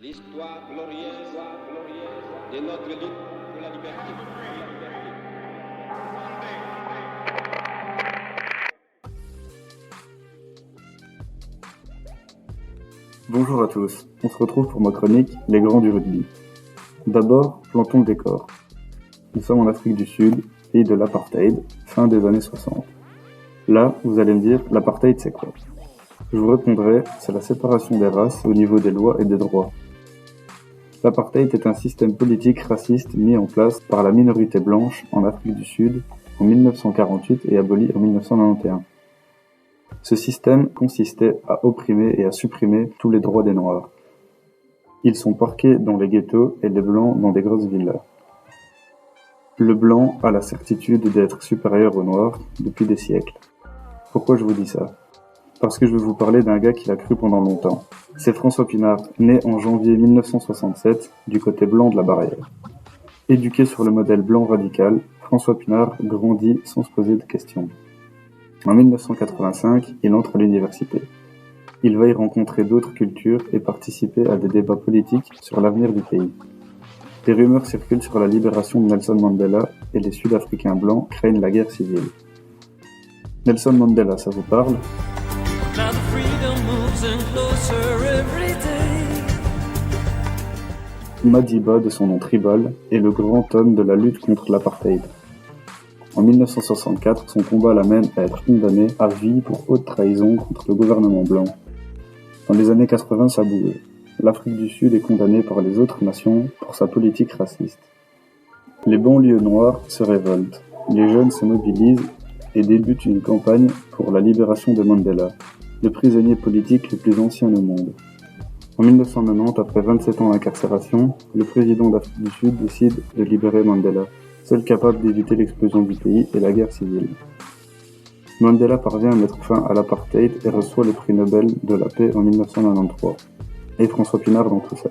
l'histoire glorieuse de notre lutte pour la liberté. Bonjour à tous, on se retrouve pour ma chronique Les Grands du rugby. D'abord, plantons le décor. Nous sommes en Afrique du Sud, pays de l'apartheid, fin des années 60. Là, vous allez me dire, l'apartheid c'est quoi? Je vous répondrai, c'est la séparation des races au niveau des lois et des droits. L'apartheid est un système politique raciste mis en place par la minorité blanche en Afrique du Sud en 1948 et aboli en 1991. Ce système consistait à opprimer et à supprimer tous les droits des Noirs. Ils sont parqués dans les ghettos et les Blancs dans des grosses villas. Le Blanc a la certitude d'être supérieur aux Noirs depuis des siècles. Pourquoi je vous dis ça? Parce que je vais vous parler d'un gars qui l'a cru pendant longtemps. C'est François Pinard, né en janvier 1967, du côté blanc de la barrière. Éduqué sur le modèle blanc radical, François Pinard grandit sans se poser de questions. En 1985, il entre à l'université. Il va y rencontrer d'autres cultures et participer à des débats politiques sur l'avenir du pays. Des rumeurs circulent sur la libération de Nelson Mandela et les Sud-Africains blancs craignent la guerre civile. Nelson Mandela, ça vous parle? Madiba, de son nom tribal, est le grand homme de la lutte contre l'apartheid. En 1964, son combat l'amène à être condamné à vie pour haute trahison contre le gouvernement blanc. Dans les années 80, ça bouge. L'Afrique du Sud est condamnée par les autres nations pour sa politique raciste. Les banlieues noires se révoltent, les jeunes se mobilisent et débutent une campagne pour la libération de Mandela, le prisonnier politique le plus ancien au monde. En 1990, après 27 ans d'incarcération, le président d'Afrique du Sud décide de libérer Mandela, seul capable d'éviter l'explosion du pays et la guerre civile. Mandela parvient à mettre fin à l'apartheid et reçoit le prix Nobel de la paix en 1993. Et François Pinard dans tout ça.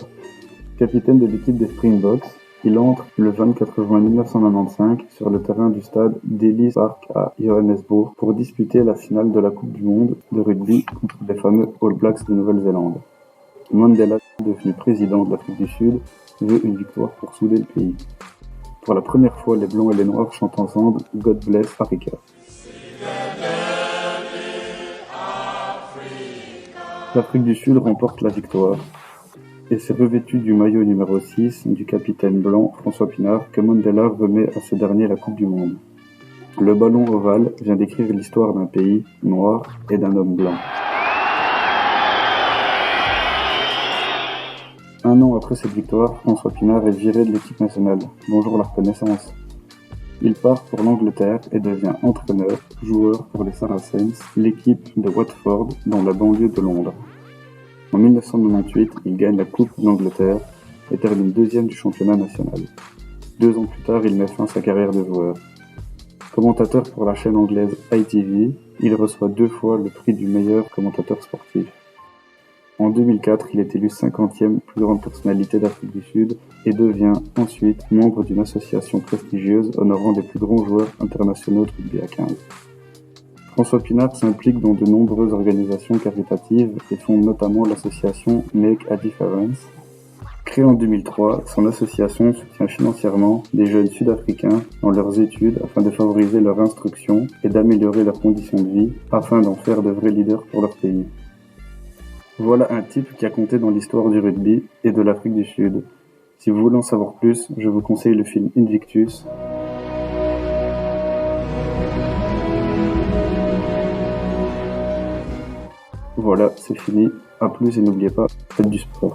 Capitaine de l'équipe des Springboks, il entre le 24 juin 1995 sur le terrain du stade d'Ellis Park à Johannesburg pour disputer la finale de la Coupe du Monde de rugby contre les fameux All Blacks de Nouvelle-Zélande. Mandela, devenu président de l'Afrique du Sud, veut une victoire pour souder le pays. Pour la première fois, les Blancs et les Noirs chantent ensemble God Bless Africa. L'Afrique du Sud remporte la victoire. Et c'est revêtu du maillot numéro 6 du capitaine blanc François Pinard que Mandela remet à ce dernier la Coupe du Monde. Le ballon ovale vient d'écrire l'histoire d'un pays noir et d'un homme blanc. Un an après cette victoire, François Pinard est viré de l'équipe nationale. Bonjour la reconnaissance. Il part pour l'Angleterre et devient entraîneur, joueur pour les Saracens, l'équipe de Watford dans la banlieue de Londres. En 1998, il gagne la Coupe d'Angleterre et termine deuxième du championnat national. 2 ans plus tard, il met fin à sa carrière de joueur. Commentateur pour la chaîne anglaise ITV, il reçoit 2 fois le prix du meilleur commentateur sportif. En 2004, il est élu 50e plus grande personnalité d'Afrique du Sud et devient ensuite membre d'une association prestigieuse honorant les plus grands joueurs internationaux de rugby à 15. François Pinard s'implique dans de nombreuses organisations caritatives et fonde notamment l'association Make a Difference. Créée en 2003, son association soutient financièrement des jeunes sud-africains dans leurs études afin de favoriser leur instruction et d'améliorer leurs conditions de vie afin d'en faire de vrais leaders pour leur pays. Voilà un type qui a compté dans l'histoire du rugby et de l'Afrique du Sud. Si vous voulez en savoir plus, je vous conseille le film Invictus. Voilà, c'est fini. À plus et n'oubliez pas, faites du sport.